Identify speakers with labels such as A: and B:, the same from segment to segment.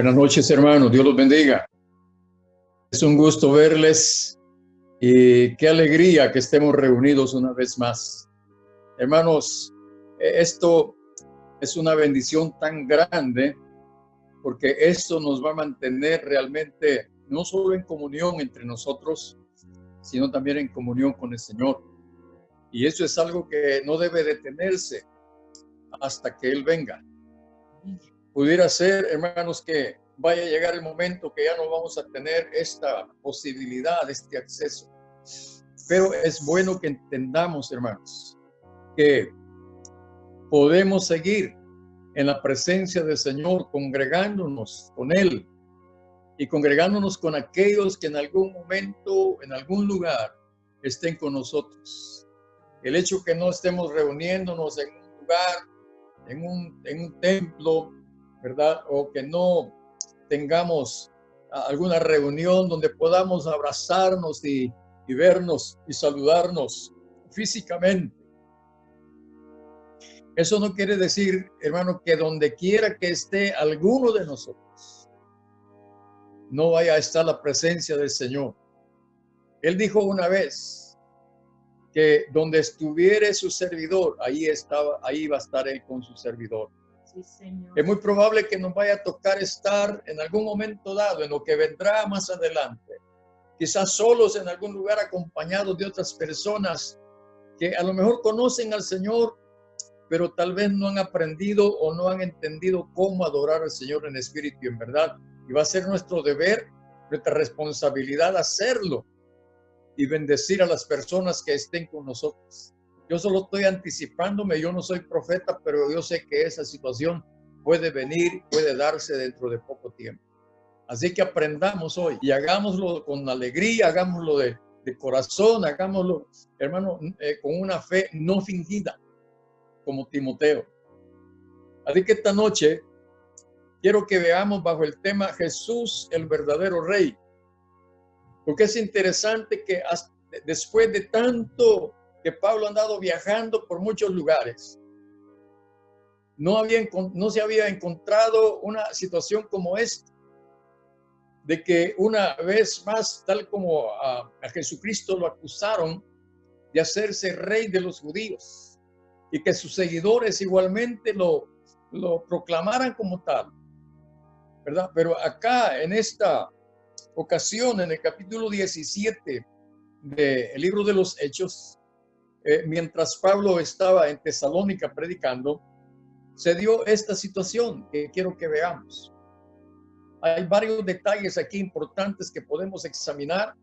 A: Buenas noches, hermanos. Dios los bendiga. Es un gusto verles y qué alegría que estemos reunidos una vez más. Hermanos, esto es una bendición tan grande porque esto nos va a mantener realmente no solo en comunión entre nosotros, sino también en comunión con el Señor. Y eso es algo que no debe detenerse hasta que Él venga. Pudiera ser, hermanos, que vaya a llegar el momento que ya no vamos a tener esta posibilidad, este acceso. Pero es bueno que entendamos, hermanos, que podemos seguir en la presencia del Señor, congregándonos con Él y congregándonos con aquellos que en algún momento, en algún lugar, estén con nosotros. El hecho que no estemos reuniéndonos en un lugar, en un templo, ¿verdad? O que no tengamos alguna reunión donde podamos abrazarnos y vernos y saludarnos físicamente. Eso no quiere decir, hermano, que donde quiera que esté alguno de nosotros, no vaya a estar la presencia del Señor. Él dijo una vez que donde estuviere su servidor, ahí va a estar Él con su servidor.
B: Sí, Señor.
A: Es muy probable que nos vaya a tocar estar en algún momento dado, en lo que vendrá más adelante, quizás solos en algún lugar, acompañados de otras personas que a lo mejor conocen al Señor, pero tal vez no han aprendido o no han entendido cómo adorar al Señor en espíritu y en verdad. Y va a ser nuestro deber, nuestra responsabilidad hacerlo y bendecir a las personas que estén con nosotros. Yo solo estoy anticipándome, yo no soy profeta, pero yo sé que esa situación puede venir, puede darse dentro de poco tiempo. Así que aprendamos hoy y hagámoslo con alegría, hagámoslo de corazón, hagámoslo, hermano, con una fe no fingida, como Timoteo. Así que esta noche quiero que veamos bajo el tema Jesús, el verdadero Rey. Porque es interesante que después de tanto que Pablo ha andado viajando por muchos lugares, no se había encontrado una situación como esta, de que una vez más, tal como a Jesucristo lo acusaron de hacerse rey de los judíos y que sus seguidores igualmente lo proclamaran como tal, ¿verdad? Pero acá en esta ocasión, en el capítulo 17 del libro de los Hechos, mientras Pablo estaba en Tesalónica predicando, se dio esta situación que quiero que veamos. Hay varios detalles aquí importantes que podemos examinar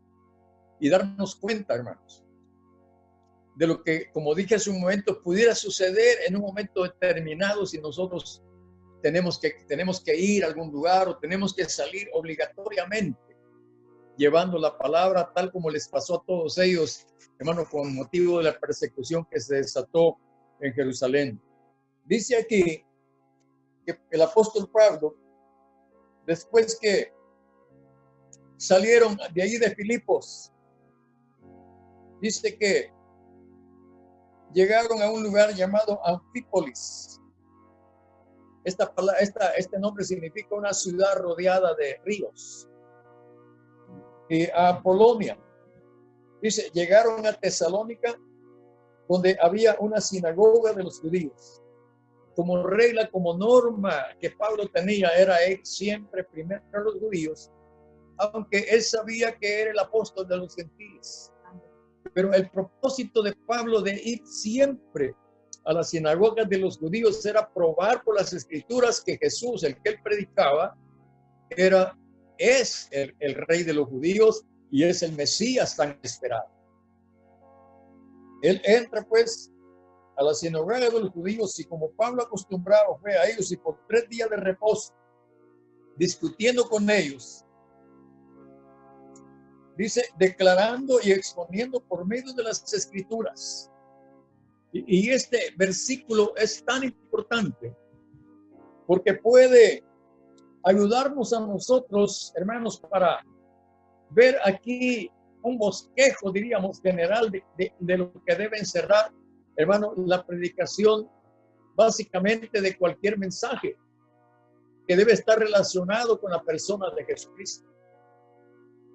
A: y darnos cuenta, hermanos, de lo que, como dije hace un momento, pudiera suceder en un momento determinado si nosotros tenemos que ir a algún lugar o tenemos que salir obligatoriamente llevando la palabra, tal como les pasó a todos ellos, hermano, con motivo de la persecución que se desató en Jerusalén. Dice aquí que el apóstol Pablo, después que salieron de allí de Filipos, dice que llegaron a un lugar llamado Anfípolis. Este nombre significa una ciudad rodeada de ríos. Y a Polonia. Dice, llegaron a Tesalónica, donde había una sinagoga de los judíos. Como regla, como norma que Pablo tenía, era ir siempre primero a los judíos, aunque él sabía que era el apóstol de los gentiles. Pero el propósito de Pablo de ir siempre a las sinagogas de los judíos era probar por las escrituras que Jesús, el que él predicaba, es el rey de los judíos y es el Mesías tan esperado. Él entra pues a la sinagoga de los judíos y como Pablo acostumbraba fue a ellos y por 3 días de reposo, discutiendo con ellos, dice, declarando y exponiendo por medio de las escrituras. Y este versículo es tan importante porque puede ayudarnos a nosotros, hermanos, para ver aquí un bosquejo, diríamos, general de lo que debe encerrar, hermano, la predicación básicamente de cualquier mensaje. que debe estar relacionado con la persona de Jesucristo.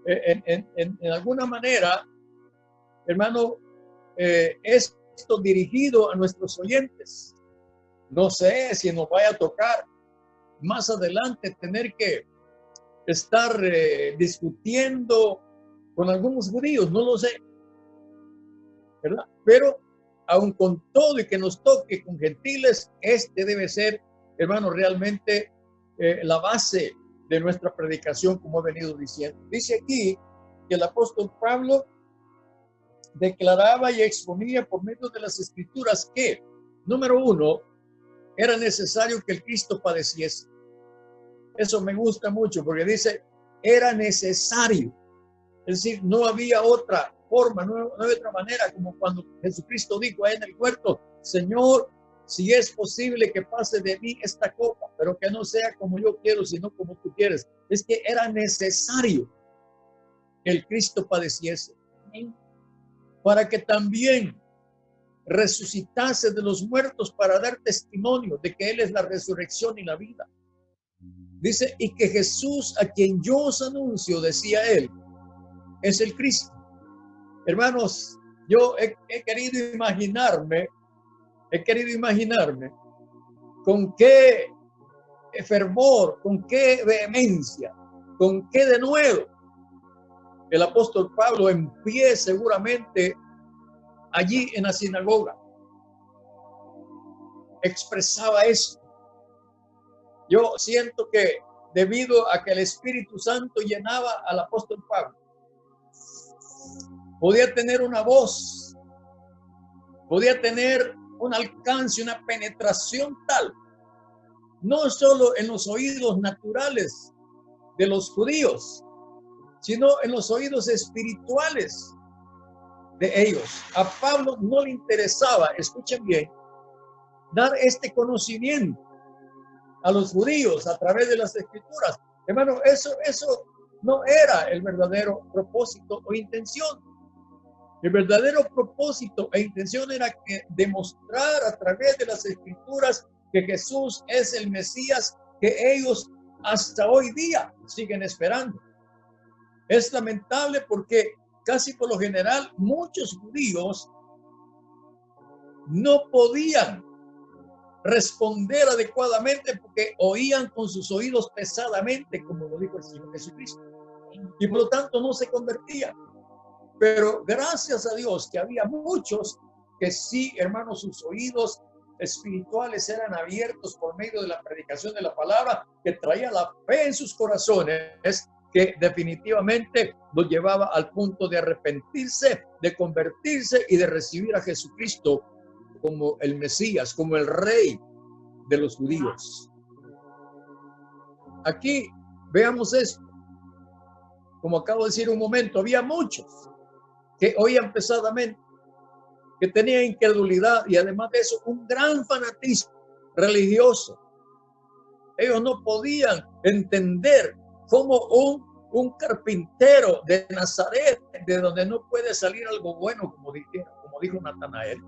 A: En alguna manera, hermano, esto dirigido a nuestros oyentes. No sé si nos vaya a tocar más adelante tener que estar discutiendo con algunos judíos, no lo sé, ¿verdad? Pero aun con todo y que nos toque con gentiles, este debe ser, hermano, realmente la base de nuestra predicación, como he venido diciendo. Dice aquí que el apóstol Pablo declaraba y exponía por medio de las escrituras que, número uno, era necesario que el Cristo padeciese. Eso me gusta mucho porque dice, era necesario. Es decir, no había otra forma, no había otra manera, como cuando Jesucristo dijo ahí en el huerto, Señor, si es posible que pase de mí esta copa, pero que no sea como yo quiero, sino como tú quieres. Es que era necesario que el Cristo padeciese. Para que también resucitase de los muertos para dar testimonio de que Él es la resurrección y la vida. Dice, y que Jesús, a quien yo os anuncio, decía él, es el Cristo. Hermanos, yo he querido imaginarme con qué fervor, con qué vehemencia, con qué denuedo el apóstol Pablo en pie seguramente allí en la sinagoga expresaba eso. Yo siento que debido a que el Espíritu Santo llenaba al apóstol Pablo, podía tener una voz, podía tener un alcance, una penetración tal, no solo en los oídos naturales de los judíos, sino en los oídos espirituales de ellos. A Pablo no le interesaba, escuchen bien, dar este conocimiento a los judíos a través de las escrituras. Hermano, eso no era el verdadero propósito o intención. El verdadero propósito e intención era que demostrar a través de las escrituras que Jesús es el Mesías que ellos hasta hoy día siguen esperando. Es lamentable porque casi por lo general muchos judíos no podían responder adecuadamente porque oían con sus oídos pesadamente, como lo dijo el Señor Jesucristo, y por lo tanto no se convertían. Pero gracias a Dios que había muchos que sí, hermanos, sus oídos espirituales eran abiertos por medio de la predicación de la palabra, que traía la fe en sus corazones, que definitivamente los llevaba al punto de arrepentirse, de convertirse y de recibir a Jesucristo como el Mesías, como el Rey de los judíos. Aquí veamos esto. Como acabo de decir un momento, había muchos que oían pesadamente, que tenían incredulidad y además de eso un gran fanatismo religioso. Ellos no podían entender cómo un carpintero de Nazaret, de donde no puede salir algo bueno, como dijo Natanael.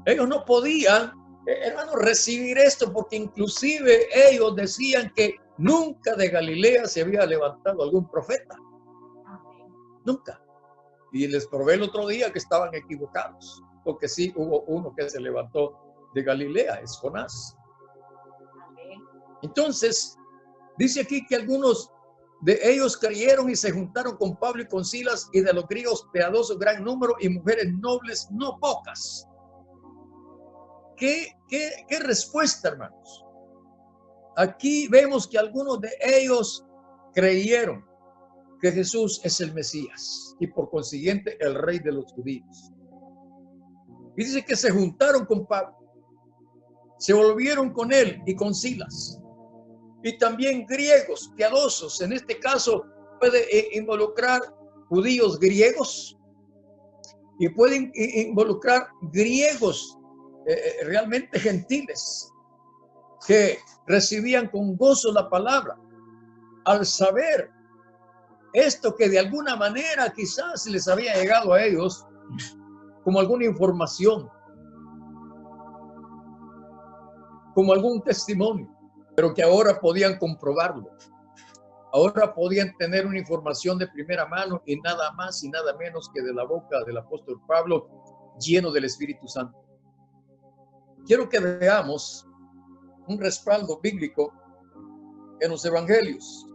A: Ellos no podían, hermanos, recibir esto porque inclusive ellos decían que nunca de Galilea se había levantado algún profeta. Nunca. Y les probé el otro día que estaban equivocados, porque sí hubo uno que se levantó de Galilea, es Jonás. Entonces, dice aquí que algunos de ellos creyeron y se juntaron con Pablo y con Silas, y de los griegos piadosos gran número y mujeres nobles no pocas. ¿Qué respuesta, hermanos? Aquí vemos que algunos de ellos creyeron que Jesús es el Mesías y por consiguiente el Rey de los judíos. Y dice que se juntaron con Pablo, se volvieron con él y con Silas. Y también griegos piadosos, en este caso puede involucrar judíos griegos y pueden involucrar griegos realmente gentiles que recibían con gozo la palabra al saber esto que de alguna manera quizás les había llegado a ellos como alguna información, como algún testimonio. pero que ahora podían comprobarlo. Ahora podían tener una información de primera mano y nada más y nada menos que de la boca del apóstol Pablo, lleno del Espíritu Santo. Quiero que veamos un respaldo bíblico en los evangelios.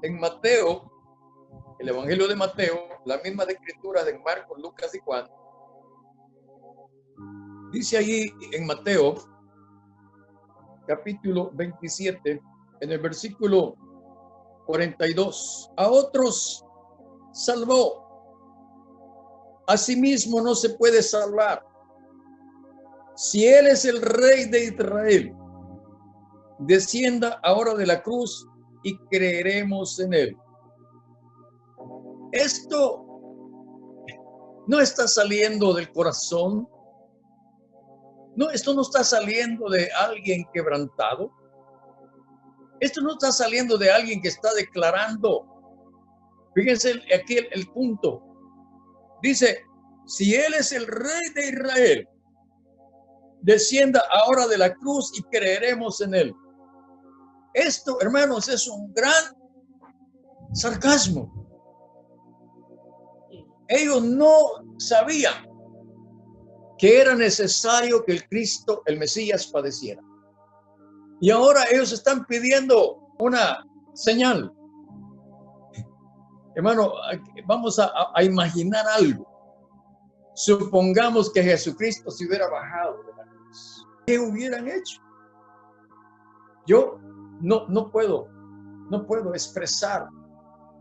A: En Mateo, el evangelio de Mateo, la misma escritura de Marcos, Lucas y Juan, dice allí en Mateo, capítulo 27, en el versículo 42, a otros salvó, a sí mismo no se puede salvar. Si él es el rey de Israel, descienda ahora de la cruz y creeremos en él. Esto no está saliendo del corazón. No, esto no está saliendo de alguien quebrantado. Esto no está saliendo de alguien que está declarando. Fíjense aquí el punto. Dice, si él es el rey de Israel, descienda ahora de la cruz y creeremos en él. Esto, hermanos, es un gran sarcasmo. Ellos no sabían que era necesario que el Cristo, el Mesías, padeciera. Y ahora ellos están pidiendo una señal. Hermano, vamos a imaginar algo. Supongamos que Jesucristo se hubiera bajado de la cruz. ¿Qué hubieran hecho? Yo no puedo expresar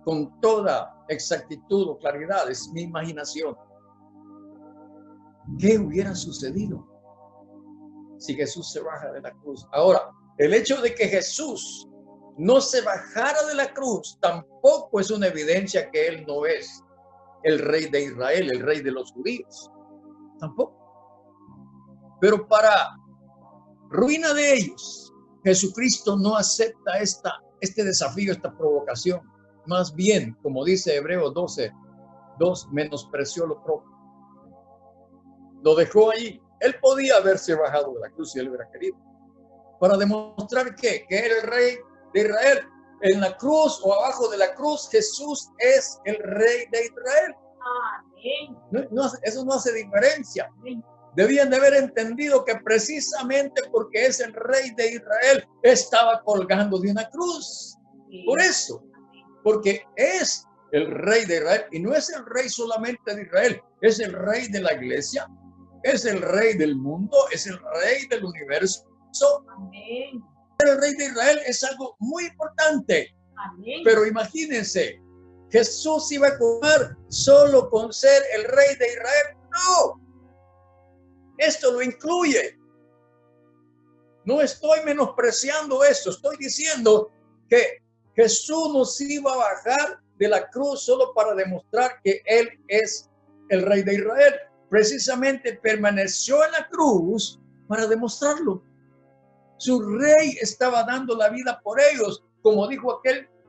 A: con toda exactitud o claridad, es mi imaginación. ¿Qué hubiera sucedido si Jesús se baja de la cruz? Ahora, el hecho de que Jesús no se bajara de la cruz tampoco es una evidencia que él no es el rey de Israel, el rey de los judíos. Tampoco. Pero para ruina de ellos, Jesucristo no acepta este desafío, esta provocación. Más bien, como dice Hebreos 12:2, menospreció lo propio. Lo dejó ahí. Él podía haberse bajado de la cruz si él hubiera querido, para demostrar que era el rey de Israel. En la cruz o abajo de la cruz, Jesús es el rey de Israel. Amén. Eso no hace diferencia. Amén. Debían de haber entendido que precisamente porque es el rey de Israel, estaba colgando de una cruz. Sí. Por eso, porque es el rey de Israel, y no es el rey solamente de Israel, es el rey de la iglesia, es el rey del mundo, es el rey del universo. Amén. El rey de Israel es algo muy importante. Amén. Pero imagínense, Jesús iba a comer solo con ser el rey de Israel. No, esto lo incluye. No estoy menospreciando eso, estoy diciendo que Jesús nos iba a bajar de la cruz solo para demostrar que él es el rey de Israel. Precisamente permaneció en la cruz para demostrarlo. Su rey estaba dando la vida por ellos, como dijo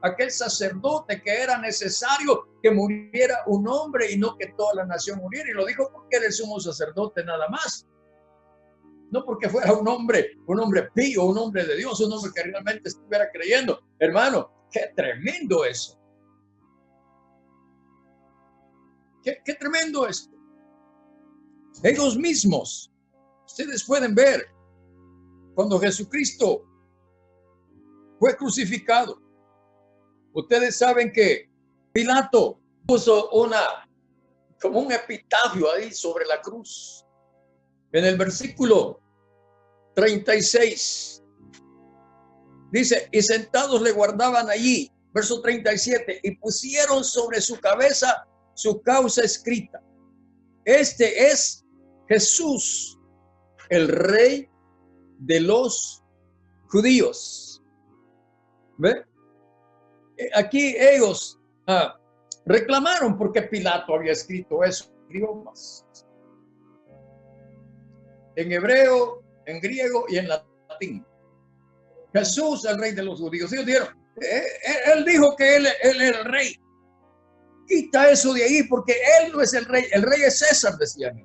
A: aquel sacerdote, que era necesario que muriera un hombre y no que toda la nación muriera. Y lo dijo porque era el sumo sacerdote nada más. No porque fuera un hombre pío, un hombre de Dios, un hombre que realmente estuviera creyendo. Hermano, qué tremendo eso. Qué tremendo esto. Ellos mismos, ustedes pueden ver, cuando Jesucristo fue crucificado, ustedes saben que Pilato puso como un epitafio ahí sobre la cruz. En el versículo 36 dice, y sentados le guardaban allí, verso 37, y pusieron sobre su cabeza su causa escrita. Este es Jesús, el rey de los judíos. ¿Ve? Aquí ellos reclamaron porque Pilato había escrito eso en idiomas. En hebreo, en griego y en latín. Jesús, el rey de los judíos. Ellos dijeron, él dijo que él es el rey. Quita eso de ahí porque él no es el rey es César, decían.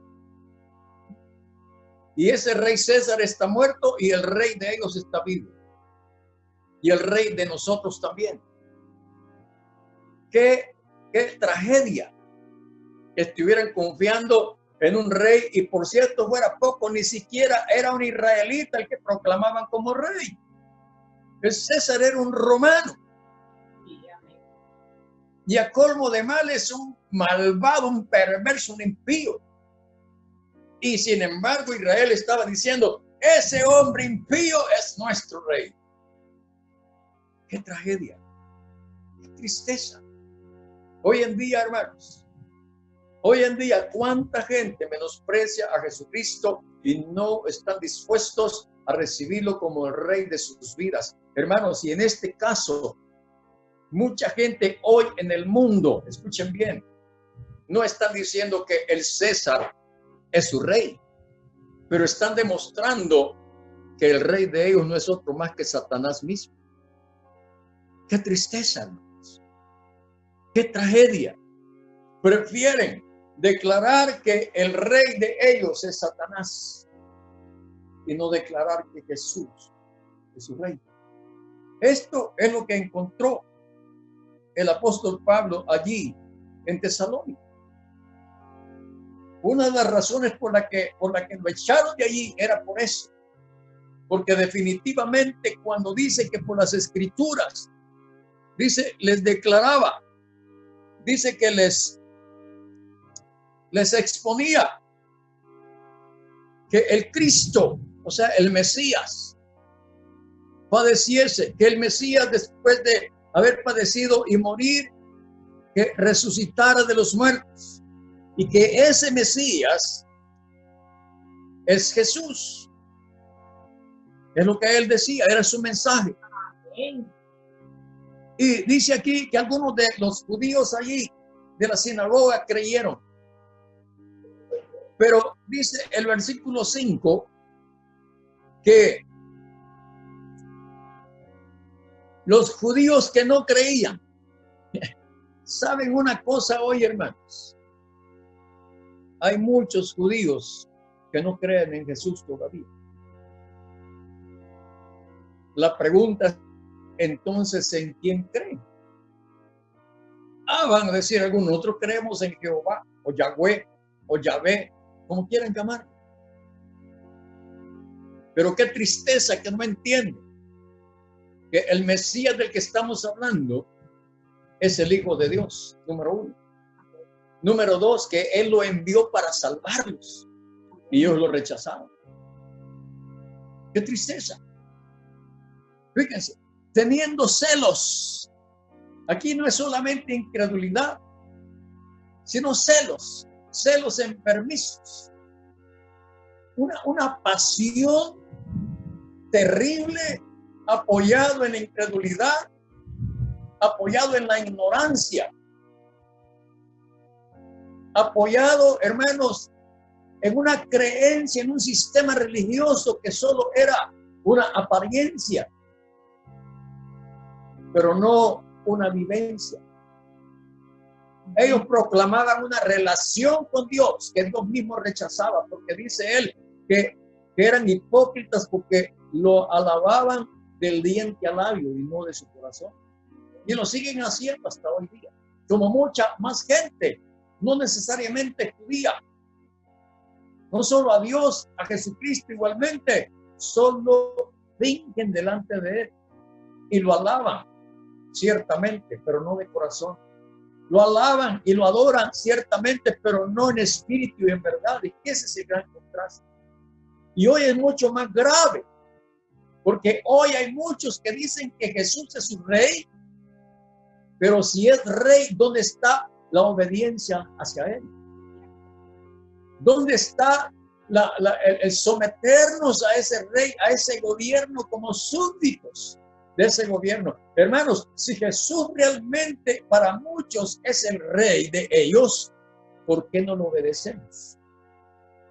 A: Y ese rey César está muerto y el rey de ellos está vivo. y el rey de nosotros también. Qué tragedia que estuvieran confiando en un rey, y por cierto fuera poco, ni siquiera era un israelita el que proclamaban como rey. El César era un romano. Y a colmo de males, un malvado, un perverso, un impío. Y sin embargo Israel estaba diciendo, ese hombre impío es nuestro rey. Qué tragedia, qué tristeza. Hoy en día, hermanos, hoy en día, cuánta gente menosprecia a Jesucristo y no están dispuestos a recibirlo como el rey de sus vidas. Hermanos, y en este caso, mucha gente hoy en el mundo, escuchen bien, no están diciendo que el César es su rey, pero están demostrando que el rey de ellos no es otro más que Satanás mismo. Qué tristeza, hermanos. Qué tragedia. Prefieren declarar que el rey de ellos es Satanás y no declarar que Jesús es su rey. Esto es lo que encontró el apóstol Pablo allí en Tesalónica. Una de las razones por la que lo echaron de allí era por eso. Porque definitivamente cuando dice que por las escrituras, dice, les declaraba, dice que les exponía que el Cristo, o sea, el Mesías, padeciese, que el Mesías después de haber padecido y morir, que resucitara de los muertos, y que ese Mesías es Jesús. Es lo que él decía, era su mensaje. Y dice aquí que algunos de los judíos allí de la sinagoga creyeron. Pero dice el versículo 5 que los judíos que no creían, ¿saben una cosa hoy, hermanos? Hay muchos judíos que no creen en Jesús todavía. La pregunta entonces, ¿en quién creen? Van a decir algunos, nosotros creemos en Jehová, o Yahweh, o Yahvé, como quieran llamar. Pero qué tristeza que no entienden que el Mesías del que estamos hablando es el Hijo de Dios, número 1. Número 2, que Él lo envió para salvarlos y ellos lo rechazaron. Qué tristeza. Fíjense, teniendo celos. Aquí no es solamente incredulidad, sino celos enfermizos. Una pasión terrible, apoyado en la incredulidad, apoyado en la ignorancia, apoyado, hermanos, en una creencia, en un sistema religioso que solo era una apariencia, pero no una vivencia. Ellos proclamaban una relación con Dios que Dios mismo rechazaba, porque dice él que eran hipócritas porque lo alababan del diente al labio y no de su corazón. Y lo siguen haciendo hasta hoy día, como mucha más gente, no necesariamente judía. No solo a Dios, a Jesucristo igualmente, solo fingen delante de él y lo alaban, ciertamente, pero no de corazón. Lo alaban y lo adoran, ciertamente, pero no en espíritu y en verdad. Y ese es el gran contraste. Y hoy es mucho más grave, porque hoy hay muchos que dicen que Jesús es su rey, pero si es rey, ¿dónde está la obediencia hacia él? ¿Dónde está el someternos a ese rey, a ese gobierno como súbditos de ese gobierno? Hermanos, si Jesús realmente para muchos es el rey de ellos, ¿por qué no lo obedecemos?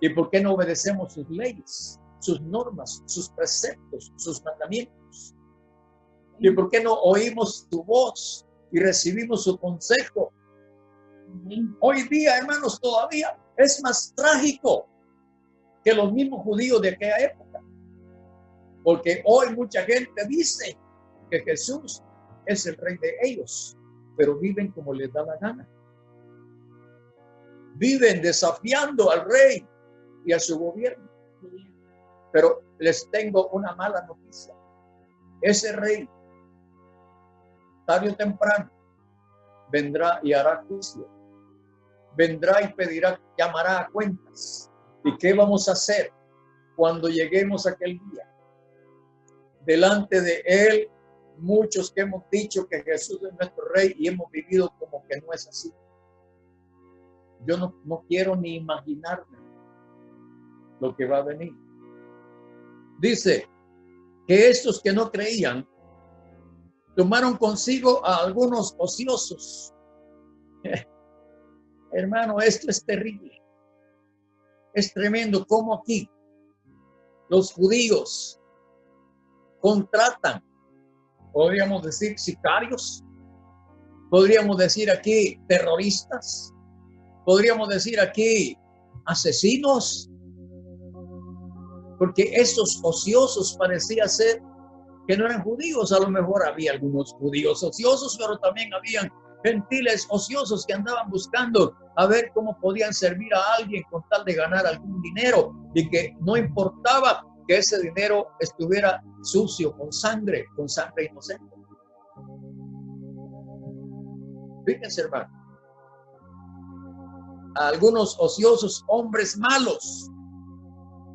A: ¿Y por qué no obedecemos sus leyes, sus normas, sus preceptos, sus mandamientos? ¿Y por qué no oímos su voz y recibimos su consejo? Hoy día, hermanos, todavía es más trágico que los mismos judíos de aquella época. Porque hoy mucha gente dice que Jesús es el rey de ellos, pero viven como les da la gana. Viven desafiando al rey y a su gobierno. Pero les tengo una mala noticia. Ese rey, tarde o temprano, vendrá y hará juicio. Vendrá y pedirá, llamará a cuentas. ¿Y qué vamos a hacer cuando lleguemos a aquel día? Delante de él, muchos que hemos dicho que Jesús es nuestro rey y hemos vivido como que no es así. Yo no quiero ni imaginarme lo que va a venir. Dice que estos que no creían tomaron consigo a algunos ociosos. Hermano, esto es terrible. Es tremendo cómo aquí los judíos contratan, podríamos decir, sicarios, podríamos decir aquí terroristas, podríamos decir aquí asesinos, porque esos ociosos parecía ser que no eran judíos. A lo mejor había algunos judíos ociosos, pero también habían gentiles ociosos que andaban buscando a ver cómo podían servir a alguien con tal de ganar algún dinero, y que no importaba que ese dinero estuviera sucio con sangre inocente. Fíjense, hermano, a algunos ociosos hombres malos,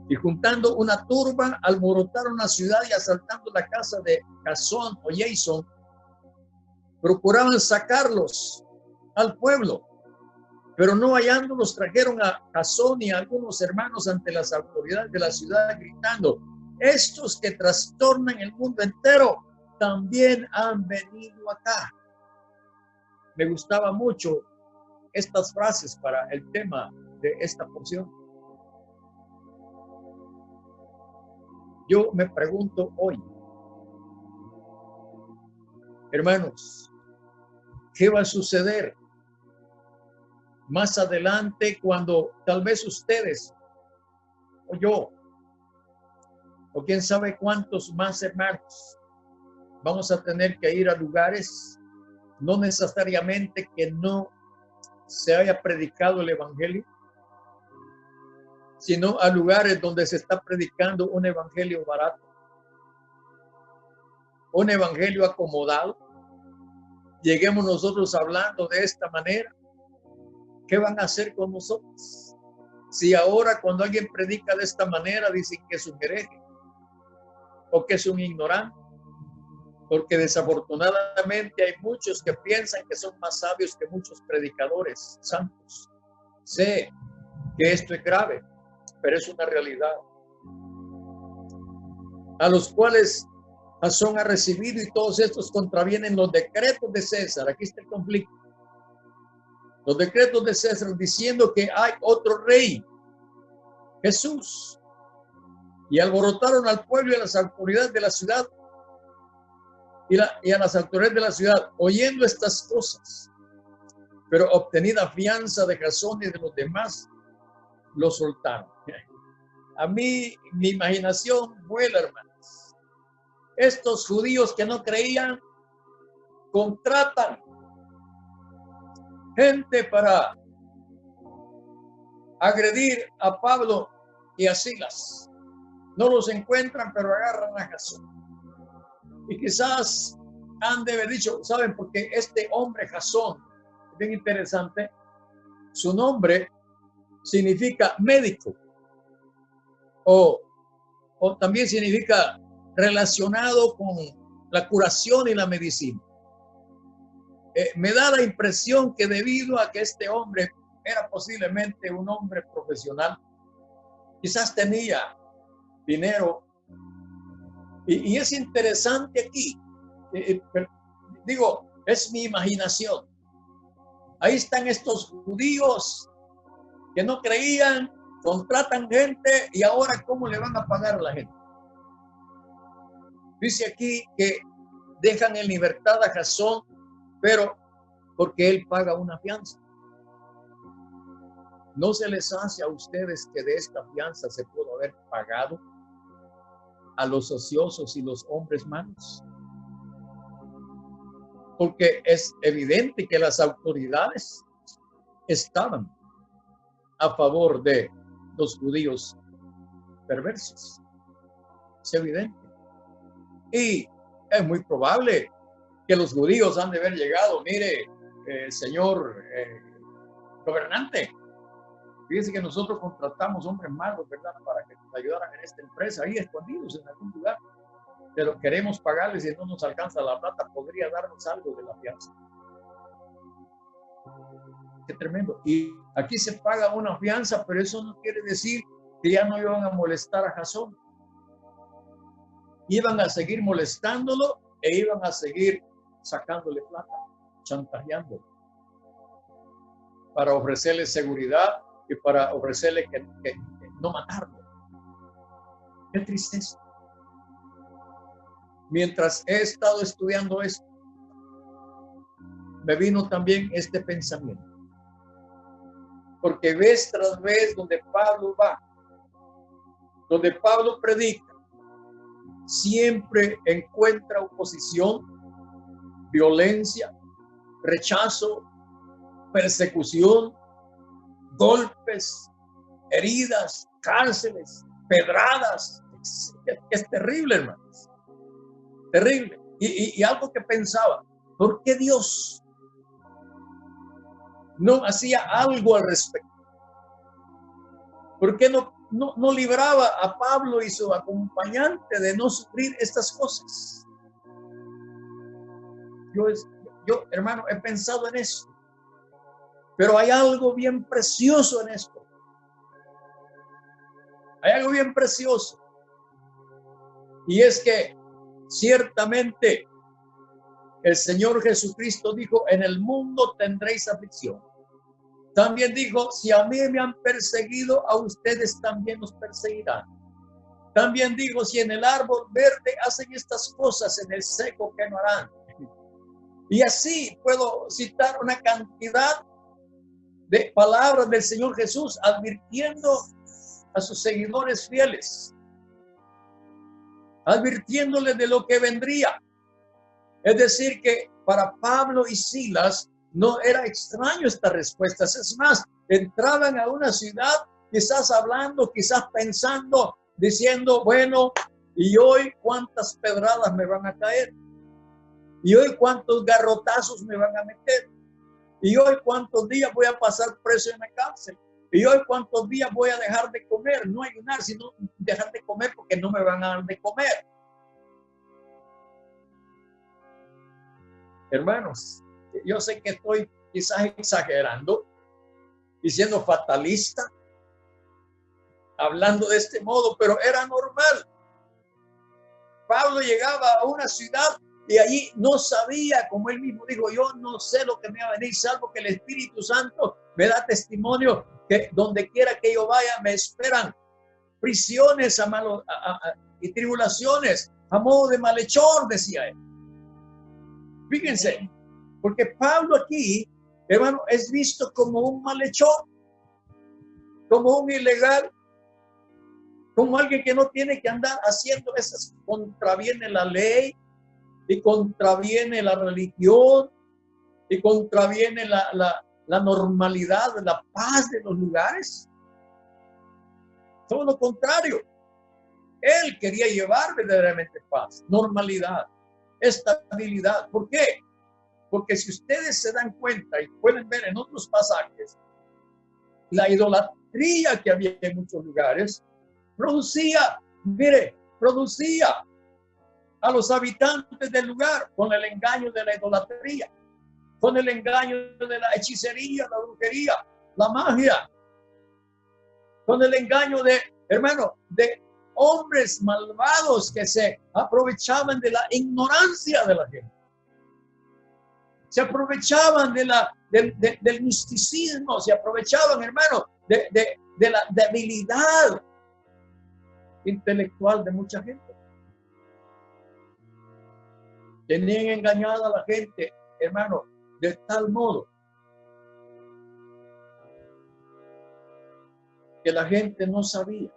A: y juntando una turba, alborotaron la ciudad y asaltando la casa de Jasón o Jason, procuraban sacarlos al pueblo, pero no hallándolos, trajeron a Jasón y a algunos hermanos ante las autoridades de la ciudad, gritando: estos que trastornan el mundo entero también han venido acá. Me gustaba mucho estas frases para el tema de esta porción. Yo me pregunto hoy, hermanos, ¿qué va a suceder más adelante cuando tal vez ustedes o yo, o quién sabe cuántos más hermanos, vamos a tener que ir a lugares, no necesariamente que no se haya predicado el evangelio, sino a lugares donde se está predicando un evangelio barato, un evangelio acomodado? Lleguemos nosotros hablando de esta manera. ¿Qué van a hacer con nosotros? Si ahora cuando alguien predica de esta manera dicen que es un hereje o que es un ignorante, porque desafortunadamente hay muchos que piensan que son más sabios que muchos predicadores santos. Sé que esto es grave, pero es una realidad. A los cuales Jasón ha recibido, y todos estos contravienen los decretos de César. Aquí está el conflicto. Los decretos de César, diciendo que hay otro rey, Jesús. Y alborotaron al pueblo y a las autoridades de la ciudad, y a las autoridades de la ciudad, oyendo estas cosas. Pero obtenida fianza de Jasón y de los demás, lo soltaron. A mí, mi imaginación vuela, hermanos. Estos judíos que no creían contratan gente para agredir a Pablo y a Silas. No los encuentran, pero agarran a Jasón. Y quizás han de haber dicho, ¿saben? Porque este hombre Jasón, es bien interesante, su nombre significa médico, o también significa relacionado con la curación y la medicina. Me da la impresión que debido a que este hombre era posiblemente un hombre profesional, quizás tenía dinero, y es interesante aquí, digo, es mi imaginación. Ahí están estos judíos que no creían, contratan gente, y ahora ¿cómo le van a pagar a la gente? Dice aquí que dejan en libertad a Jasón, pero porque él paga una fianza. ¿No se les hace a ustedes que de esta fianza se pudo haber pagado a los ociosos y los hombres malos? porque es evidente que las autoridades estaban a favor de los judíos perversos. Es evidente. Y es muy probable que los judíos han de haber llegado, mire, señor gobernante, fíjese que nosotros contratamos hombres malos, ¿verdad?, para que nos ayudaran en esta empresa, ahí escondidos en algún lugar, pero queremos pagarles y si no nos alcanza la plata, podría darnos algo de la fianza. Qué tremendo. Y aquí se paga una fianza, pero eso no quiere decir que ya no iban a molestar a Jasón. Iban a seguir molestándolo e iban a seguir sacándole plata, chantajeándolo, para ofrecerle seguridad y para ofrecerle que no matarlo. Qué tristeza. Mientras he estado estudiando esto, me vino también este pensamiento. Porque vez tras vez donde Pablo va, donde Pablo predica, siempre encuentra oposición, violencia, rechazo, persecución, golpes, heridas, cárceles, pedradas. Es terrible, hermanos. Terrible. Y algo que pensaba, ¿por qué Dios no hacía algo al respecto? ¿Por qué no libraba a Pablo y su acompañante de no sufrir estas cosas? Yo, hermano, he pensado en eso. Pero hay algo bien precioso en esto. Hay algo bien precioso. Y es que ciertamente el Señor Jesucristo dijo, en el mundo tendréis aflicción. También dijo, si a mí me han perseguido, a ustedes también los perseguirán. También dijo, si en el árbol verde hacen estas cosas, en el seco, ¿qué no harán? Y así puedo citar una cantidad de palabras del Señor Jesús advirtiendo a sus seguidores fieles, advirtiéndoles de lo que vendría. Es decir, que para Pablo y Silas no era extraño estas respuestas. Es más, entraban a una ciudad quizás hablando, quizás pensando, diciendo, bueno, ¿y hoy cuántas pedradas me van a caer? ¿Y hoy cuántos garrotazos me van a meter? ¿Y hoy cuántos días voy a pasar preso en la cárcel? ¿Y hoy cuántos días voy a dejar de comer? No ayunar, sino dejar de comer porque no me van a dar de comer. Hermanos, yo sé que estoy quizás exagerando y siendo fatalista, hablando de este modo, pero era normal. Pablo llegaba a una ciudad y allí no sabía, como él mismo dijo, yo no sé lo que me va a venir, salvo que el Espíritu Santo me da testimonio que donde quiera que yo vaya me esperan prisiones y tribulaciones a modo de malhechor, decía él. Fíjense, porque Pablo aquí, hermano, es visto como un malhechor, como un ilegal, como alguien que no tiene que andar haciendo esas, contraviene la ley y contraviene la religión y contraviene la normalidad, la paz de los lugares. Todo lo contrario. Él quería llevar verdaderamente paz, normalidad, estabilidad. ¿Por qué? Porque si ustedes se dan cuenta y pueden ver en otros pasajes, la idolatría que había en muchos lugares producía a los habitantes del lugar con el engaño de la idolatría, con el engaño de la hechicería, la brujería, la magia, con el engaño de, hermano, de hombres malvados que se aprovechaban de la ignorancia de la gente. Se aprovechaban del misticismo, se aprovechaban, hermano, de la debilidad intelectual de mucha gente. Tenían engañada a la gente, hermano, de tal modo que la gente no sabía,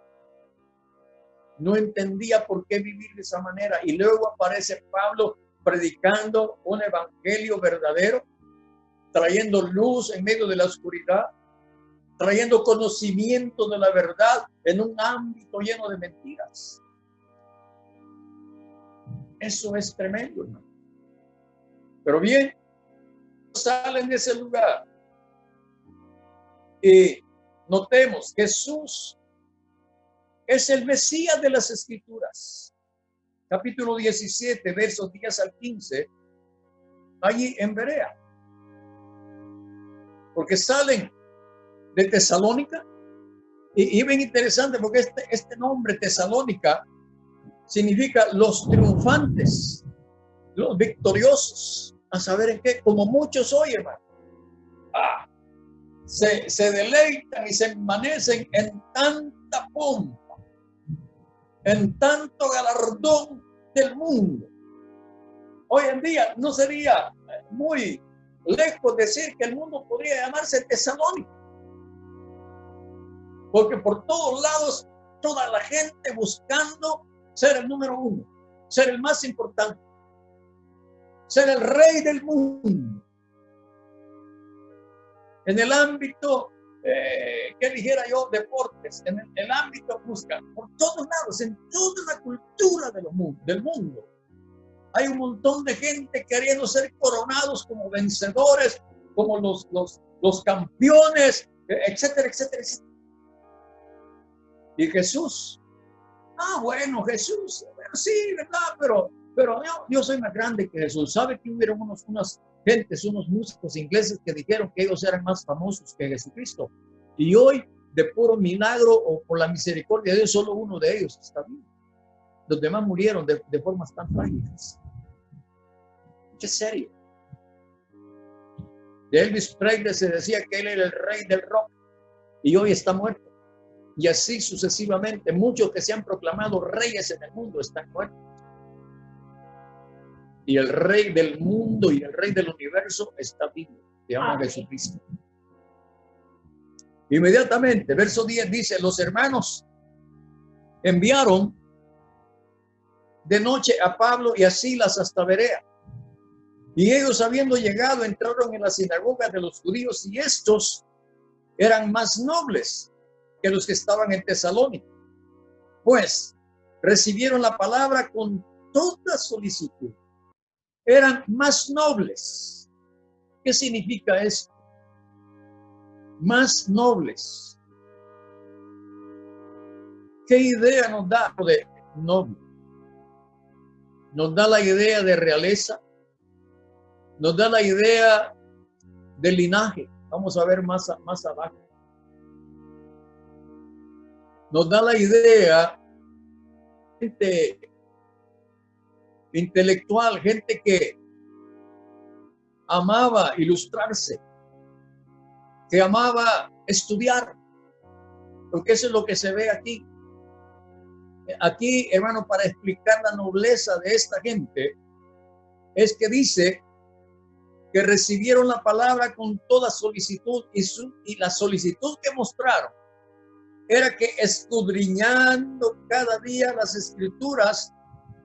A: no entendía por qué vivir de esa manera. Y luego aparece Pablo predicando un evangelio verdadero, trayendo luz en medio de la oscuridad, trayendo conocimiento de la verdad en un ámbito lleno de mentiras. Eso es tremendo, hermano. Pero bien, salen de ese lugar y notemos, Jesús es el Mesías de las Escrituras. Capítulo 17, versos 10 al 15, allí en Berea. Porque salen de Tesalónica y bien interesante porque este nombre Tesalónica significa los triunfantes, los victoriosos. A saber en qué, como muchos hoy, hermano. Se deleitan y se envanecen en tanta pompa, en tanto galardón del mundo. Hoy en día no sería muy lejos decir que el mundo podría llamarse Tesalónica, porque por todos lados toda la gente buscando ser el número uno, ser el más importante, ser el rey del mundo. En el ámbito, ¿qué dijera yo? Deportes. En el ámbito busca por todos lados, en toda la cultura del mundo. Hay un montón de gente queriendo ser coronados como vencedores, como los campeones, etcétera, etcétera, etcétera. Y Jesús, bueno, Jesús, bueno, sí, ¿verdad? Pero yo soy más grande que Jesús. ¿Sabe que hubieron unos músicos ingleses que dijeron que ellos eran más famosos que Jesucristo? Y hoy, de puro milagro o por la misericordia de Dios, solo uno de ellos está vivo. Los demás murieron de formas tan trágicas. ¡Qué serio! De Elvis Presley se decía que él era el rey del rock y hoy está muerto. Y así sucesivamente, muchos que se han proclamado reyes en el mundo están muertos. Y el rey del mundo y el rey del universo está vivo. Se llama Jesucristo. Inmediatamente, verso 10 dice, los hermanos enviaron de noche a Pablo y a Silas hasta Berea. Y ellos, habiendo llegado, entraron en la sinagoga de los judíos, y estos eran más nobles que los que estaban en Tesalónica, pues recibieron la palabra con toda solicitud. Eran más nobles. ¿Qué significa esto? Más nobles. ¿Qué idea nos da de noble? Nos da la idea de realeza, nos da la idea de linaje. Vamos a ver más abajo. Nos da la idea de gente intelectual, gente que amaba ilustrarse, que amaba estudiar, porque eso es lo que se ve aquí. Aquí, hermano, para explicar la nobleza de esta gente, es que dice que recibieron la palabra con toda solicitud y la solicitud que mostraron era que escudriñando cada día las escrituras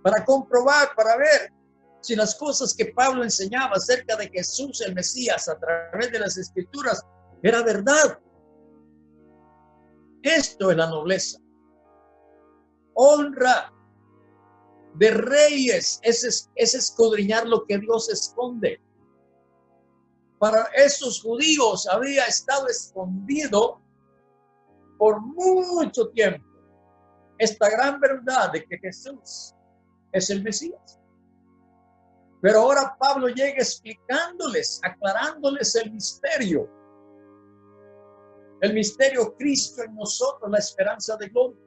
A: para comprobar, para ver si las cosas que Pablo enseñaba acerca de Jesús el Mesías a través de las escrituras era verdad. Esto es la nobleza. Honra de reyes es escudriñar lo que Dios esconde. Para esos judíos había estado escondido por mucho tiempo esta gran verdad de que Jesús es el Mesías. Pero ahora Pablo llega explicándoles, aclarándoles el misterio Cristo en nosotros, la esperanza de gloria.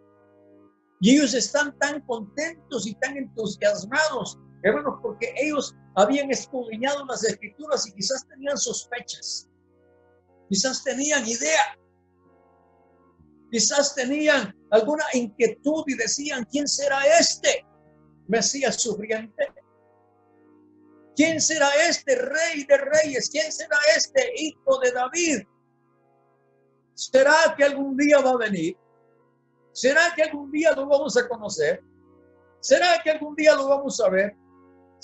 A: Y ellos están tan contentos y tan entusiasmados, hermanos, porque ellos habían escudriñado las escrituras y quizás tenían sospechas, quizás tenían idea, quizás tenían alguna inquietud y decían, ¿quién será este Mesías sufriente? ¿Quién será este Rey de Reyes? ¿Quién será este Hijo de David? ¿Será que algún día va a venir? ¿Será que algún día lo vamos a conocer? ¿Será que algún día lo vamos a ver?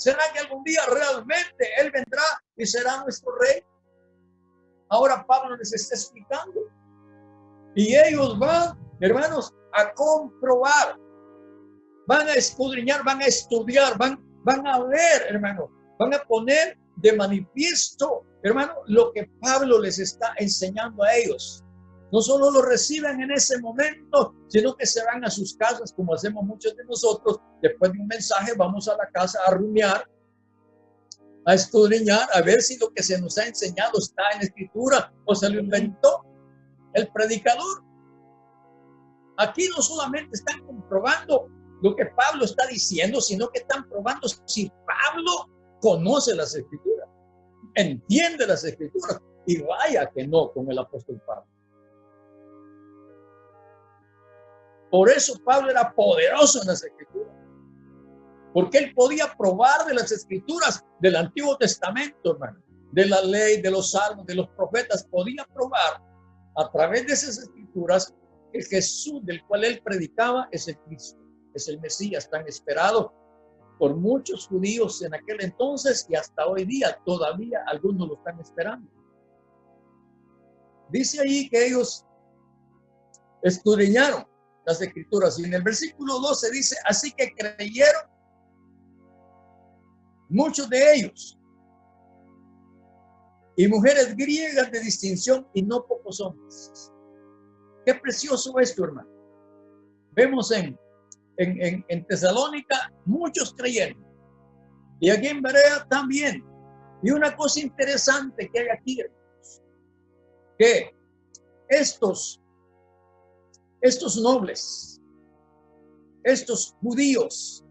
A: ¿Será que algún día realmente Él vendrá y será nuestro rey? Ahora Pablo les está explicando. Y ellos van, hermanos, a comprobar, van a escudriñar, van a estudiar, van a ver, hermanos, van a poner de manifiesto, hermano, lo que Pablo les está enseñando a ellos. No solo lo reciben en ese momento, sino que se van a sus casas, como hacemos muchos de nosotros. Después de un mensaje vamos a la casa a rumiar, a escudriñar, a ver si lo que se nos ha enseñado está en la Escritura o se lo inventó el predicador. Aquí no solamente están comprobando lo que Pablo está diciendo, sino que están probando si Pablo conoce las Escrituras, entiende las Escrituras, y vaya que no con el apóstol Pablo. Por eso Pablo era poderoso en las Escrituras, porque él podía probar de las Escrituras del Antiguo Testamento, hermano, de la ley, de los salmos, de los profetas, podía probar a través de esas Escrituras que Jesús del cual él predicaba es el Cristo, es el Mesías tan esperado por muchos judíos en aquel entonces y hasta hoy día todavía algunos lo están esperando. Dice ahí que ellos escudriñaron las Escrituras y en el versículo 12 dice, así que creyeron muchos de ellos y mujeres griegas de distinción y no pocos hombres. Qué precioso esto, hermano. Vemos en Tesalónica muchos creyeron y aquí en Berea también. Y una cosa interesante que hay aquí, hermanos, que estos nobles, estos judíos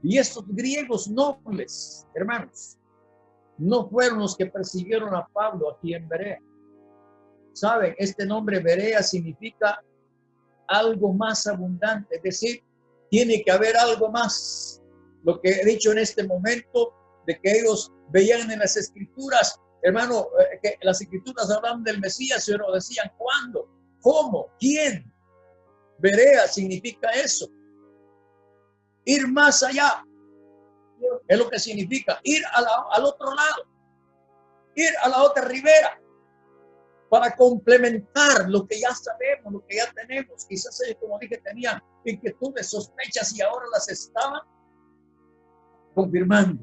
A: y estos griegos nobles, hermanos, no fueron los que persiguieron a Pablo aquí en Berea. Saben, este nombre Berea significa algo más abundante, es decir, tiene que haber algo más. Lo que he dicho en este momento, de que ellos veían en las Escrituras, hermano, que las Escrituras hablan del Mesías, pero decían, ¿cuándo? ¿Cómo? ¿Quién? Berea significa eso. Ir más allá. Es lo que significa ir al otro lado. Ir a la otra ribera. Para complementar lo que ya sabemos, lo que ya tenemos. Quizás ellos, como dije, tenían inquietudes, sospechas y ahora las estaban confirmando.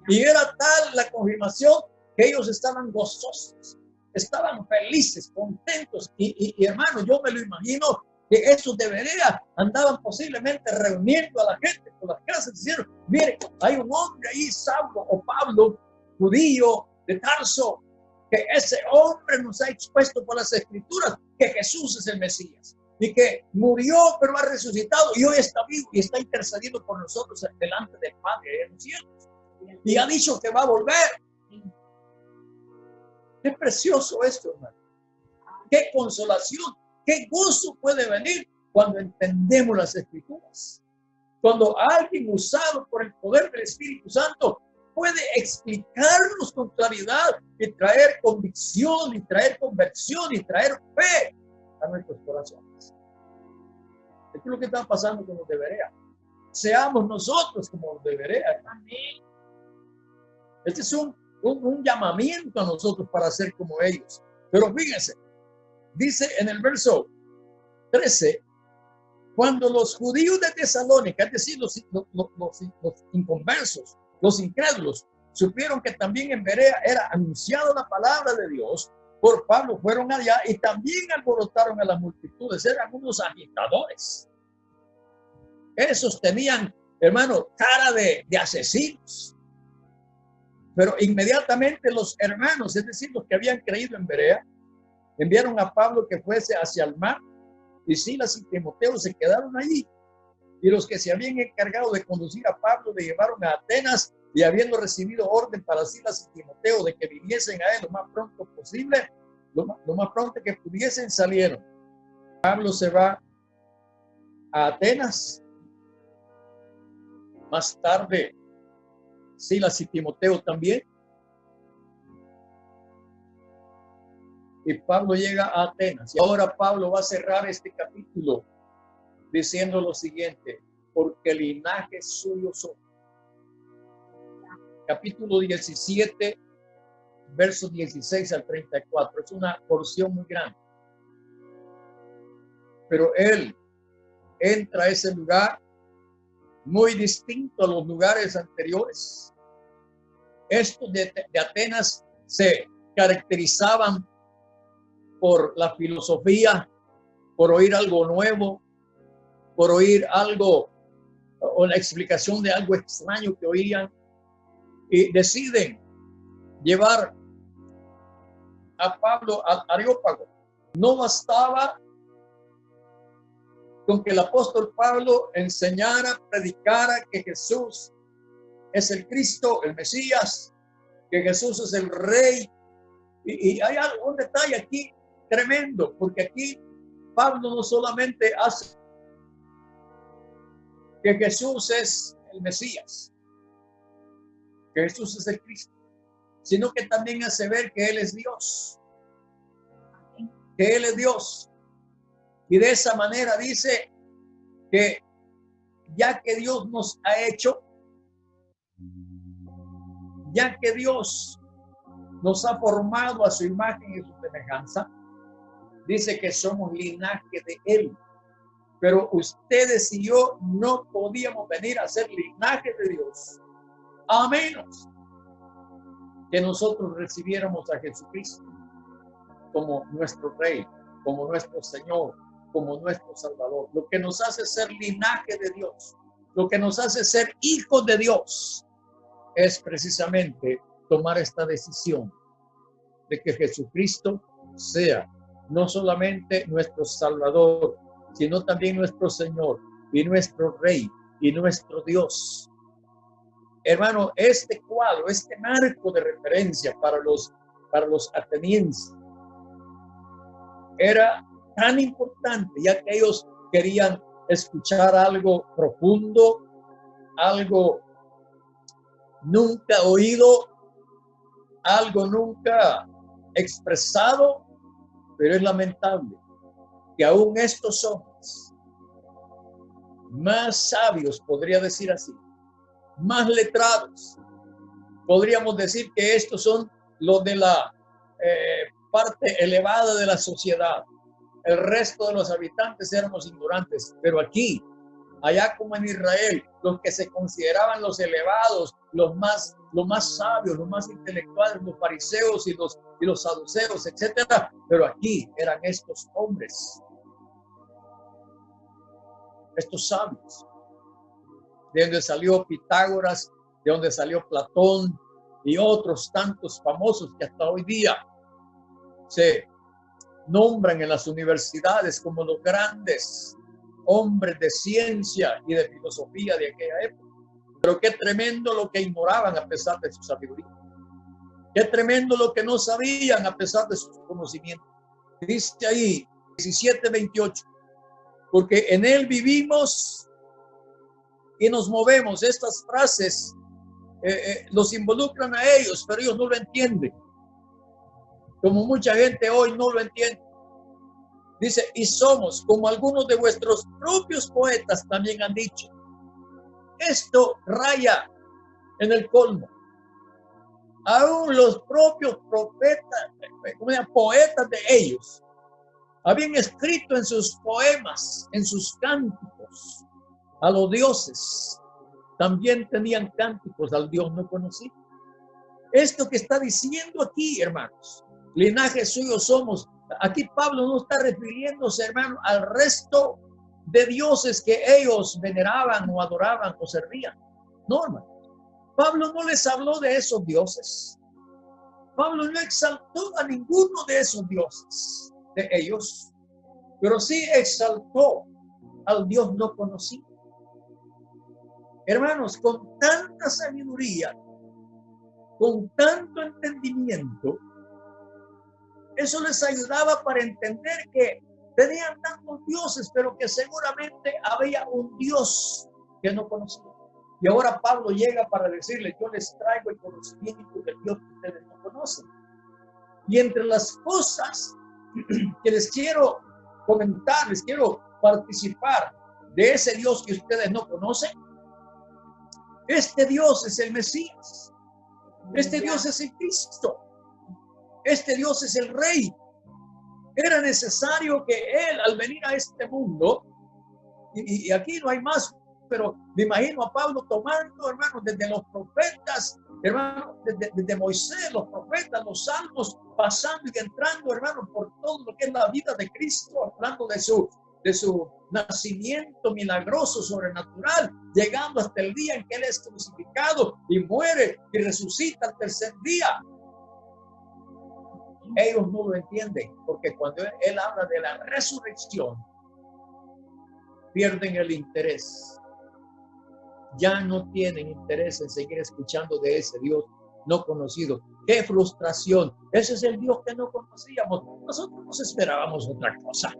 A: Y era tal la confirmación que ellos estaban gozosos, estaban felices, contentos. Y hermano, yo me lo imagino que esos de Berea andaban posiblemente reuniendo a la gente por las casas diciendo, mire, hay un hombre ahí, Saulo o Pablo, judío de Tarso, que ese hombre nos ha expuesto por las Escrituras que Jesús es el Mesías y que murió pero ha resucitado y hoy está vivo y está intercediendo por nosotros delante del Padre de los cielos y ha dicho que va a volver. Qué precioso esto, hermano. Qué consolación, qué gozo puede venir cuando entendemos las Escrituras. Cuando alguien usado por el poder del Espíritu Santo puede explicarnos con claridad y traer convicción y traer conversión y traer fe a nuestros corazones. Esto es lo que está pasando con los de Berea. Seamos nosotros como los de Berea. Amén. Este es un llamamiento a nosotros para ser como ellos. Pero fíjense, dice en el verso 13, cuando los judíos de Tesalónica, es decir, los inconversos, los incrédulos, supieron que también en Berea era anunciada la palabra de Dios por Pablo, fueron allá y también alborotaron a las multitudes. Eran unos agitadores. Esos tenían, hermano, cara de asesinos. Pero inmediatamente los hermanos, es decir, los que habían creído en Berea, enviaron a Pablo que fuese hacia el mar y Silas y Timoteo se quedaron allí. Y los que se habían encargado de conducir a Pablo le llevaron a Atenas y habiendo recibido orden para Silas y Timoteo de que viniesen a él lo más pronto posible, lo más pronto que pudiesen, salieron. Pablo se va a Atenas. Más tarde, Silas y Timoteo también. Y Pablo llega a Atenas. Y ahora Pablo va a cerrar este capítulo diciendo lo siguiente, porque linaje suyo soy. capítulo 17, versos 16 al 34. Es una porción muy grande. Pero él entra a ese lugar muy distinto a los lugares anteriores. Estos de Atenas se caracterizaban por la filosofía, por oír algo nuevo, por oír algo o la explicación de algo extraño que oían, y deciden llevar a Pablo al Areópago. No bastaba con que el apóstol Pablo enseñara, predicara que Jesús es el Cristo, el Mesías, que Jesús es el Rey. Y hay un detalle aquí tremendo, porque aquí Pablo no solamente hace que Jesús es el Mesías, que Jesús es el Cristo, sino que también hace ver que Él es Dios, que Él es Dios. Y de esa manera dice que ya que Dios nos ha hecho, ya que Dios nos ha formado a su imagen y su semejanza, dice que somos linaje de Él. Pero ustedes y yo no podíamos venir a ser linaje de Dios a menos que nosotros recibiéramos a Jesucristo como nuestro Rey, como nuestro Señor, como nuestro Salvador. Lo que nos hace ser linaje de Dios, lo que nos hace ser hijos de Dios, es precisamente tomar esta decisión de que Jesucristo sea no solamente nuestro Salvador, sino también nuestro Señor y nuestro Rey y nuestro Dios. Hermano, este cuadro, este marco de referencia para los atenienses era tan importante, ya que ellos querían escuchar algo profundo, algo nunca oído, algo nunca expresado. Pero es lamentable que aún estos hombres más sabios, podría decir así, más letrados, podríamos decir que estos son los de la parte elevada de la sociedad. El resto de los habitantes éramos ignorantes, pero aquí, allá como en Israel, los que se consideraban los elevados, los más sabios, los más intelectuales, los fariseos y los saduceos, etcétera, pero aquí eran estos hombres, estos sabios, de donde salió Pitágoras, de donde salió Platón y otros tantos famosos que hasta hoy día se nombran en las universidades como los grandes hombres de ciencia y de filosofía de aquella época. Pero qué tremendo lo que ignoraban a pesar de su sabiduría. Qué tremendo lo que no sabían a pesar de sus conocimientos. Dice ahí 17:28, porque en Él vivimos y nos movemos. Estas frases los involucran a ellos, pero ellos no lo entienden. Como mucha gente hoy no lo entiende. Dice, y somos, como algunos de vuestros propios poetas también han dicho. Esto raya en el colmo. Aún los propios poetas de ellos, habían escrito en sus poemas, en sus cánticos, a los dioses. También tenían cánticos al Dios no conocido. Esto que está diciendo aquí, hermanos, linaje suyo somos. Aquí Pablo no está refiriéndose, hermano, al resto de dioses que ellos veneraban o adoraban o servían. No, hermano. Pablo no les habló de esos dioses. Pablo no exaltó a ninguno de esos dioses de ellos, pero sí exaltó al Dios no conocido. Hermanos, con tanta sabiduría, con tanto entendimiento, eso les ayudaba para entender que tenían tantos dioses, pero que seguramente había un Dios que no conocían. Y ahora Pablo llega para decirles, yo les traigo el conocimiento del Dios que ustedes no conocen. Y entre las cosas que les quiero comentar, les quiero participar de ese Dios que ustedes no conocen, este Dios es el Mesías. Este Dios es el Cristo. Este Dios es el Rey. Era necesario que Él, al venir a este mundo, y aquí no hay más, pero me imagino a Pablo tomando, hermanos, desde los profetas, hermanos, desde Moisés, los profetas, los salmos, pasando y entrando, hermanos, por todo lo que es la vida de Cristo, hablando de su nacimiento milagroso, sobrenatural, llegando hasta el día en que Él es crucificado y muere y resucita al tercer día. Ellos no lo entienden, porque cuando Él habla de la resurrección, pierden el interés. Ya no tienen interés en seguir escuchando de ese Dios no conocido. ¡Qué frustración! Ese es el Dios que no conocíamos. Nosotros nos esperábamos otra cosa.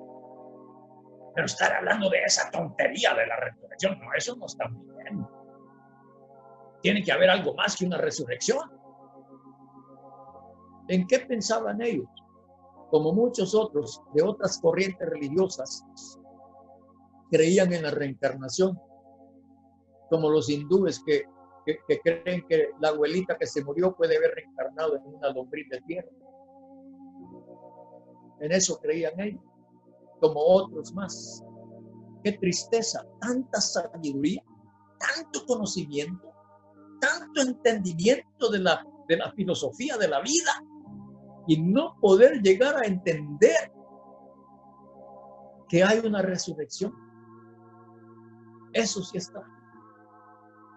A: Pero estar hablando de esa tontería de la resurrección, no, eso no está bien. Tiene que haber algo más que una resurrección. ¿En qué pensaban ellos? Como muchos otros de otras corrientes religiosas, creían en la reencarnación, como los hindúes que creen que la abuelita que se murió puede haber reencarnado en una lombriz de tierra. En eso creían ellos, como otros más. Qué tristeza, tanta sabiduría, tanto conocimiento, tanto entendimiento de la filosofía de la vida, y no poder llegar a entender que hay una resurrección. Eso sí está.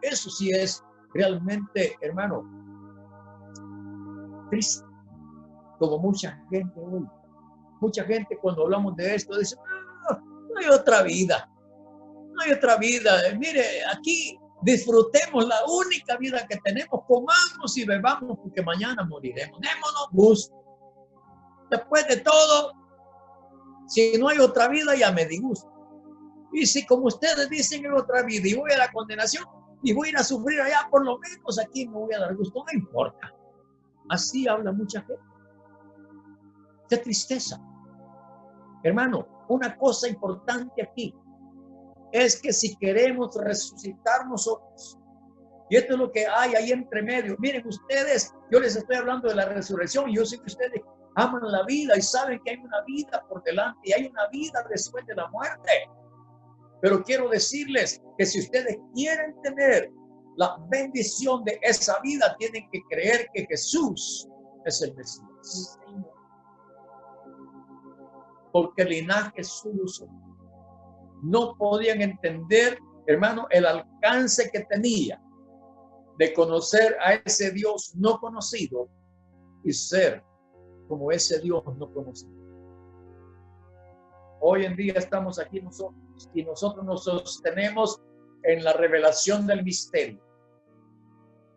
A: Eso sí es realmente, hermano, triste. Como mucha gente hoy. Mucha gente cuando hablamos de esto dice, no hay otra vida. No hay otra vida. Mire, aquí disfrutemos la única vida que tenemos. Comamos y bebamos porque mañana moriremos. Démonos gusto. Después de todo, si no hay otra vida, ya me disgusto. Y si como ustedes dicen hay otra vida y voy a la condenación y voy a ir a sufrir allá, por lo menos aquí me voy a dar gusto, no importa. Así habla mucha gente. Qué tristeza. Hermano, una cosa importante aquí es que si queremos resucitar nosotros, y esto es lo que hay ahí entre medio. Miren ustedes, yo les estoy hablando de la resurrección y yo sé que ustedes aman la vida y saben que hay una vida por delante y hay una vida después de la muerte. Pero quiero decirles que si ustedes quieren tener la bendición de esa vida, tienen que creer que Jesús es el Mesías. Porque el linaje suyo no podían entender, hermano, el alcance que tenía de conocer a ese Dios no conocido y ser como ese Dios no conocido. Hoy en día estamos aquí nosotros y nosotros nos sostenemos en la revelación del misterio.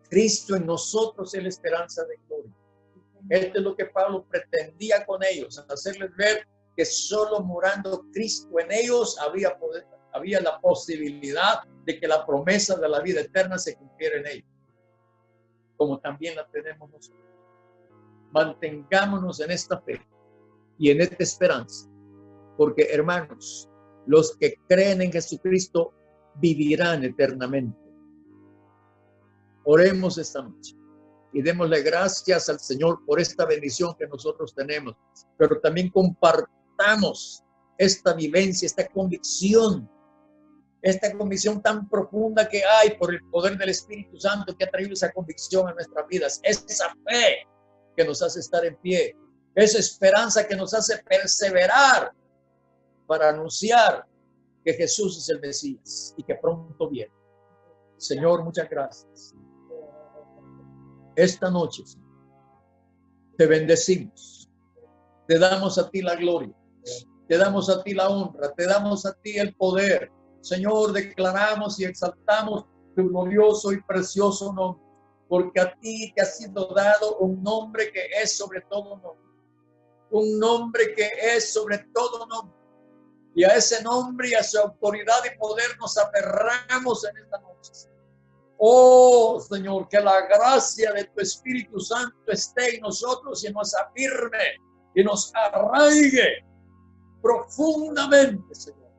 A: Cristo en nosotros es la esperanza de gloria. Esto es lo que Pablo pretendía con ellos, hacerles ver que solo morando Cristo en ellos había la posibilidad de que la promesa de la vida eterna se cumpliera en ellos, como también la tenemos nosotros. Mantengámonos en esta fe y en esta esperanza, porque hermanos, los que creen en Jesucristo vivirán eternamente. Oremos esta noche y démosle gracias al Señor por esta bendición que nosotros tenemos, pero también compartamos esta vivencia, esta convicción tan profunda que hay por el poder del Espíritu Santo que ha traído esa convicción a nuestras vidas, esa fe que nos hace estar en pie, esa esperanza que nos hace perseverar para anunciar que Jesús es el Mesías y que pronto viene. Señor, muchas gracias. Esta noche te bendecimos, te damos a ti la gloria, te damos a ti la honra, te damos a ti el poder. Señor, declaramos y exaltamos tu glorioso y precioso nombre, porque a ti te ha sido dado un nombre que es sobre todo nombre, un nombre que es sobre todo nombre, y a ese nombre y a su autoridad y poder nos aferramos en esta noche. Oh Señor, que la gracia de tu Espíritu Santo esté en nosotros y nos afirme y nos arraigue profundamente, Señor,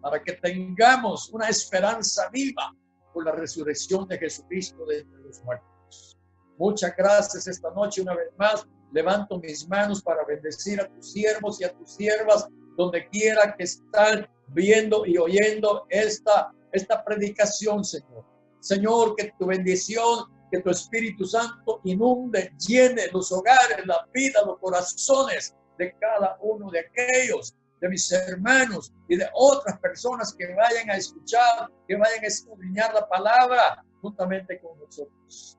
A: para que tengamos una esperanza viva por la resurrección de Jesucristo de entre los muertos. Muchas gracias esta noche una vez más. Levanto mis manos para bendecir a tus siervos y a tus siervas, donde quiera que están viendo y oyendo esta predicación, Señor. Señor, que tu bendición, que tu Espíritu Santo inunde, llene los hogares, la vida, los corazones de cada uno de aquellos, de mis hermanos y de otras personas que vayan a escuchar, que vayan a escudriñar la palabra juntamente con nosotros.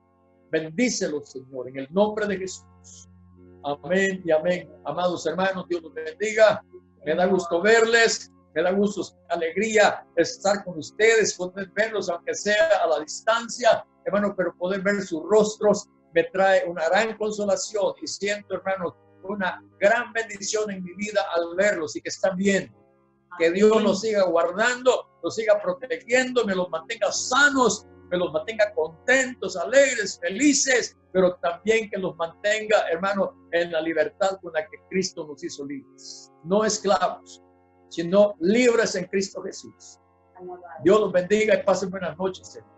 A: Bendícelos, Señor, en el nombre de Jesús. Amén y amén. Amados hermanos, Dios los bendiga. Me da gusto verles. Me da gusto, alegría estar con ustedes, poder verlos, aunque sea a la distancia, hermano, pero poder ver sus rostros me trae una gran consolación y siento, hermanos, una gran bendición en mi vida al verlos y que están bien. Que Dios los siga guardando, los siga protegiendo, me los mantenga sanos, me los mantenga contentos, alegres, felices, pero también que los mantenga, hermano, en la libertad con la que Cristo nos hizo libres. No esclavos, sino libres en Cristo Jesús. Dios los bendiga y pasen buenas noches, hermano.